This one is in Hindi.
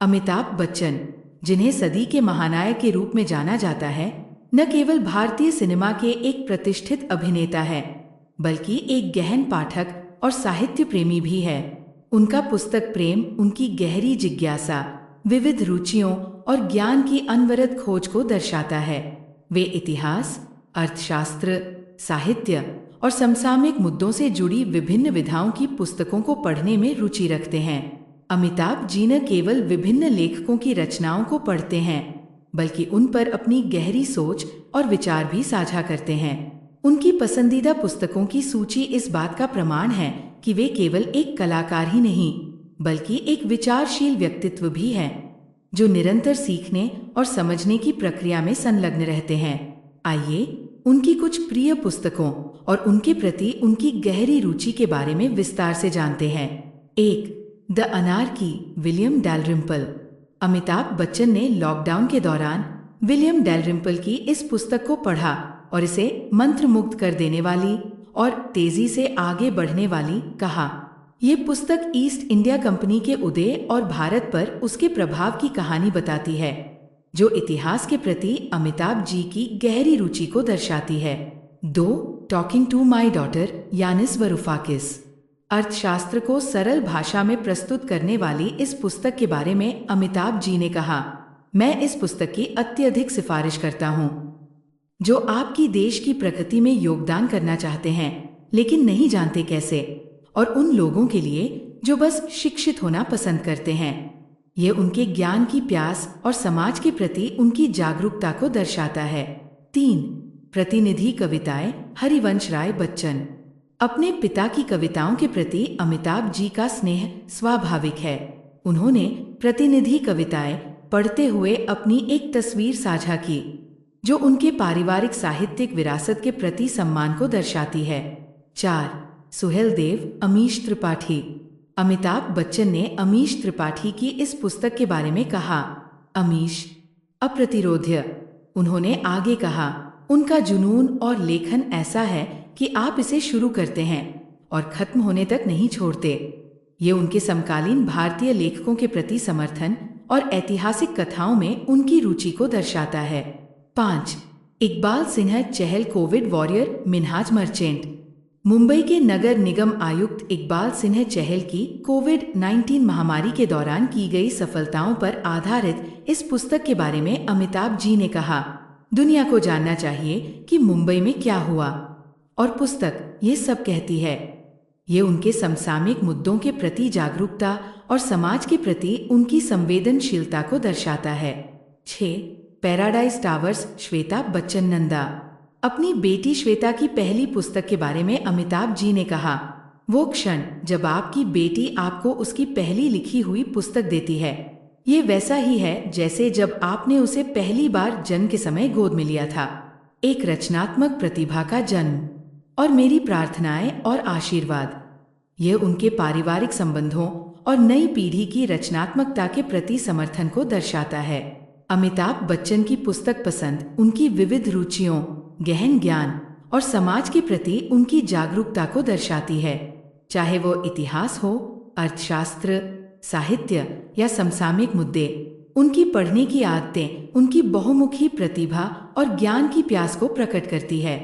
अमिताभ बच्चन, जिन्हें सदी के महानायक के रूप में जाना जाता है, न केवल भारतीय सिनेमा के एक प्रतिष्ठित अभिनेता है, बल्कि एक गहन पाठक और साहित्य प्रेमी भी है। उनका पुस्तक प्रेम उनकी गहरी जिज्ञासा, विविध रुचियों और ज्ञान की अनवरत खोज को दर्शाता है। वे इतिहास, अर्थशास्त्र, साहित्य और समसामयिक मुद्दों से जुड़ी विभिन्न विधाओं की पुस्तकों को पढ़ने में रुचि रखते हैं। अमिताभ जी न केवल विभिन्न लेखकों की रचनाओं को पढ़ते हैं, बल्कि उन पर अपनी गहरी सोच और विचार भी साझा करते हैं। उनकी पसंदीदा पुस्तकों की सूची इस बात का प्रमाण है कि वे केवल एक कलाकार ही नहीं, बल्कि एक विचारशील व्यक्तित्व भी हैं, जो निरंतर सीखने और समझने की प्रक्रिया में संलग्न रहते हैं। आइए उनकी कुछ प्रिय पुस्तकों और उनके प्रति उनकी गहरी रुचि के बारे में विस्तार से जानते हैं। 1. The anarchy, William Dalrymple. Amitabh Bachchan ने लॉकडाउन के दौरान विलियम डैलरिम्पल की इस पुस्तक को पढ़ा और इसे मंत्रमुग्ध कर देने वाली और तेजी से आगे बढ़ने वाली कहा। ये पुस्तक ईस्ट इंडिया कंपनी के उदय और भारत पर उसके प्रभाव की कहानी बताती है, जो इतिहास के प्रति अमिताभ जी की गहरी रुचि को दर्शाती है। 2. Talking to my daughter, Yanis Varoufakis. अर्थशास्त्र को सरल भाषा में प्रस्तुत करने वाली इस पुस्तक के बारे में अमिताभ जी ने कहा, मैं इस पुस्तक की अत्यधिक सिफारिश करता हूँ। जो आपकी देश की प्रगति में योगदान करना चाहते हैं लेकिन नहीं जानते कैसे, और उन लोगों के लिए जो बस शिक्षित होना पसंद करते हैं। ये उनके ज्ञान की प्यास और समाज के प्रति उनकी जागरूकता को दर्शाता है। 3. प्रतिनिधि कविताएं, हरिवंश राय बच्चन। अपने पिता की कविताओं के प्रति अमिताभ जी का स्नेह स्वाभाविक है। उन्होंने प्रतिनिधि कविताएं पढ़ते हुए अपनी एक तस्वीर साझा की, जो उनके पारिवारिक साहित्यिक विरासत के प्रति सम्मान को दर्शाती है। 4. सुहेलदेव, अमीश त्रिपाठी। अमिताभ बच्चन ने अमीश त्रिपाठी की इस पुस्तक के बारे में कहा, अमीश अप्रतिरोध्य। उन्होंने आगे कहा, उनका जुनून और लेखन ऐसा है कि आप इसे शुरू करते हैं और खत्म होने तक नहीं छोड़ते। ये उनके समकालीन भारतीय लेखकों के प्रति समर्थन और ऐतिहासिक कथाओं में उनकी रुचि को दर्शाता है। 5. Iqbal Singh Chahal, COVID warrior, Minhaj Merchant. मुंबई के नगर निगम आयुक्त इकबाल सिंह चहल की कोविड-19 महामारी के दौरान की गई सफलताओं पर आधारित इस पुस्तक के बारे में अमिताभ जी ने कहा, दुनिया को जानना चाहिए कि मुंबई में क्या हुआ, और पुस्तक ये सब कहती है। ये उनके समसामयिक मुद्दों के प्रति जागरूकता और समाज के प्रति उनकी संवेदनशीलता को दर्शाता है। 6. Paradise towers, Shweta Bachchan Nanda. अपनी बेटी श्वेता की पहली पुस्तक के बारे में अमिताभ जी ने कहा, वो क्षण जब आपकी बेटी आपको उसकी पहली लिखी हुई पुस्तक देती है, ये वैसा ही है जैसे जब आपने उसे पहली बार जन्म के समय गोद में लिया था। एक रचनात्मक प्रतिभा का जन्म और मेरी प्रार्थनाएं और आशीर्वाद। यह उनके पारिवारिक संबंधों और नई पीढ़ी की रचनात्मकता के प्रति समर्थन को दर्शाता है। अमिताभ बच्चन की पुस्तक पसंद उनकी विविध रुचियों, गहन ज्ञान और समाज के प्रति उनकी जागरूकता को दर्शाती है। चाहे वो इतिहास हो, अर्थशास्त्र, साहित्य या समसामयिक मुद्दे, उनकी पढ़ने की आदतें उनकी बहुमुखी प्रतिभा और ज्ञान की प्यास को प्रकट करती है।